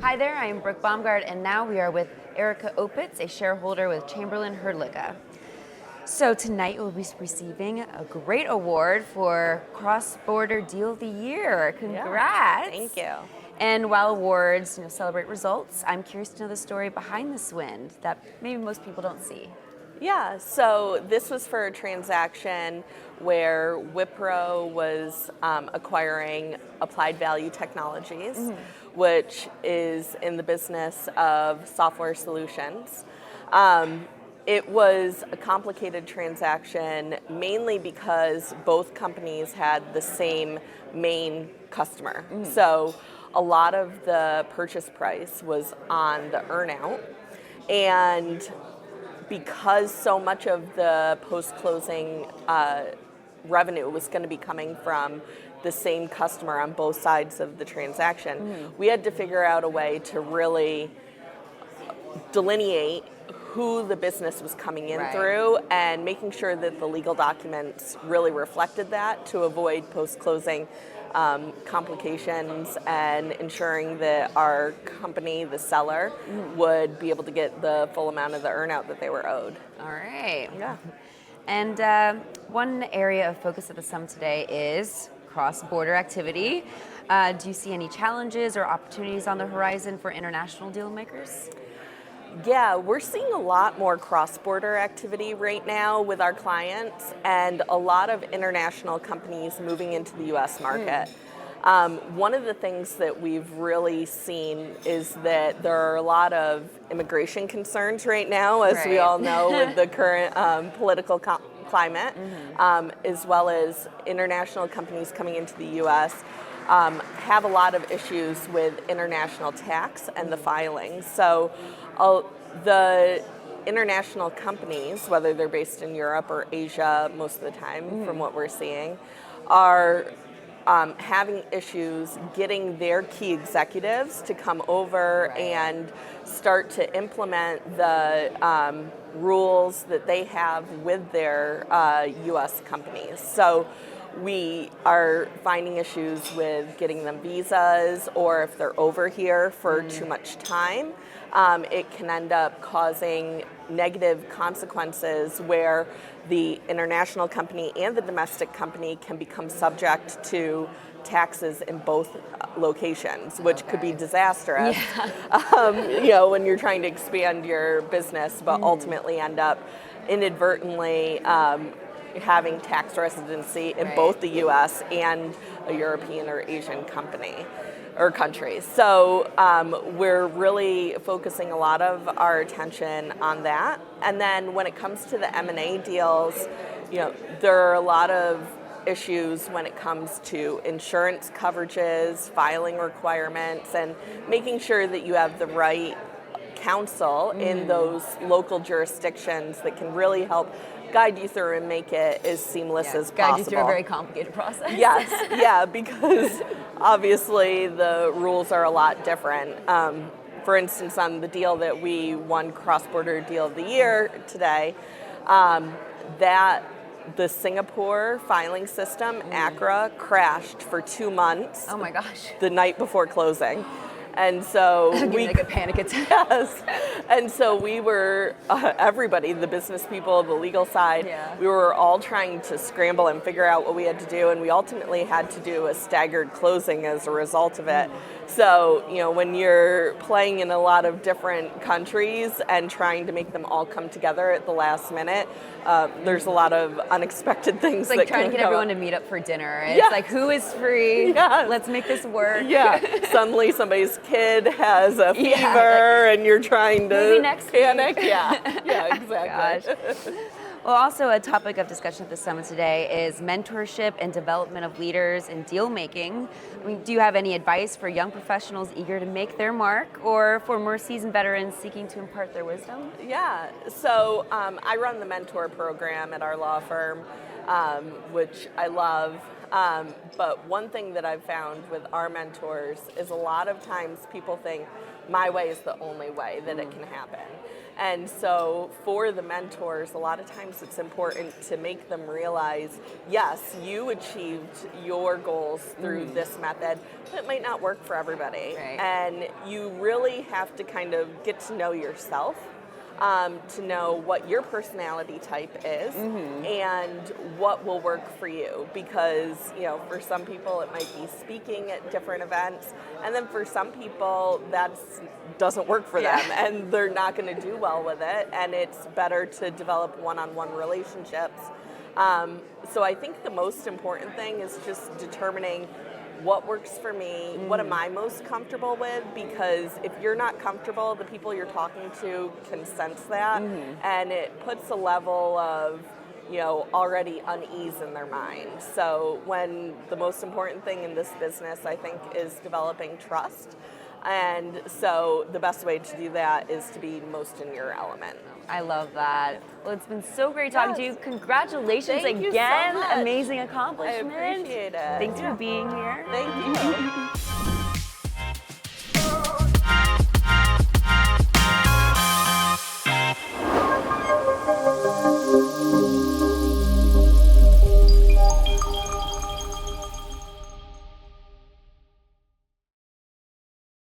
Hi there, I am Brooke Baumgart, and now we are with Erica Opitz, a shareholder with Chamberlain Hrdlicka. So tonight we'll be receiving a great award for Cross-Border Deal of the Year. Congrats! Yeah, thank you. And while awards celebrate results, I'm curious to know the story behind this win that maybe most people don't see. Yeah, so this was for a transaction where Wipro was acquiring Applied Value Technologies, which is in the business of software solutions. It was a complicated transaction mainly because both companies had the same main customer. So a lot of the purchase price was on the earnout, and because so much of the post-closing revenue was going to be coming from the same customer on both sides of the transaction, we had to figure out a way to really delineate who the business was coming in through and making sure that the legal documents really reflected that to avoid post-closing complications and ensuring that our company, the seller, would be able to get the full amount of the earnout that they were owed. All right. Yeah. And one area of focus at the summit today is cross-border activity. Do you see any challenges or opportunities on the horizon for international deal makers? Yeah, we're seeing a lot more cross-border activity right now with our clients and a lot of international companies moving into the U.S. market. One of the things that we've really seen is that there are a lot of immigration concerns right now, as we all know, with the current political climate, as well as international companies coming into the U.S. Have a lot of issues with international tax and the filings. So the international companies, whether they're based in Europe or Asia most of the time, from what we're seeing, are having issues getting their key executives to come over and start to implement the rules that they have with their U.S. companies. So we are finding issues with getting them visas, or if they're over here for too much time, it can end up causing negative consequences where the international company and the domestic company can become subject to taxes in both locations, which could be disastrous, when you're trying to expand your business, but ultimately end up inadvertently having tax residency in both the U.S. and a European or Asian company or countries. So we're really focusing a lot of our attention on that. And then when it comes to the M&A deals, there are a lot of issues when it comes to insurance coverages, filing requirements, and making sure that you have the right counsel in those local jurisdictions that can really help guide you through and make it as seamless as possible. Guide you through a very complicated process. Yes, because obviously the rules are a lot different. For instance, on the deal that we won Cross-Border Deal of the Year today, that the Singapore filing system, ACRA, crashed for 2 months. Oh my gosh. The night before closing. And so we like a panic attack. Yes. And so we were, everybody, the business people, the legal side, we were all trying to scramble and figure out what we had to do, and we ultimately had to do a staggered closing as a result of it. So, when you're playing in a lot of different countries and trying to make them all come together at the last minute, there's a lot of unexpected things. It's like trying to get everyone to meet up for dinner. It's like, who is free? Let's make this work. Suddenly somebody's kid has a fever and you're trying to maybe next panic. Week. Yeah, exactly. Well, also a topic of discussion at the summit today is mentorship and development of leaders in deal making. I mean, do you have any advice for young professionals eager to make their mark, or for more seasoned veterans seeking to impart their wisdom? Yeah, so I run the mentor program at our law firm, which I love. But one thing that I've found with our mentors is a lot of times people think my way is the only way that it can happen. And so for the mentors, a lot of times it's important to make them realize, yes, you achieved your goals through this method, but it might not work for everybody. Right. And you really have to kind of get to know yourself, to know what your personality type is and what will work for you. Because, you know, for some people it might be speaking at different events, and then for some people that doesn't work for them and they're not going to do well with it, and it's better to develop one-on-one relationships. So I think the most important thing is just determining what works for me, what am I most comfortable with, because if you're not comfortable, the people you're talking to can sense that, and it puts a level of, you know, already unease in their mind. So when the most important thing in this business, I think, is developing trust. And so the best way to do that is to be most in your element. I love that. Well, it's been so great talking to you. Congratulations Thank you so again. much. Amazing accomplishment. I appreciate it. Thanks for being here. Thank you.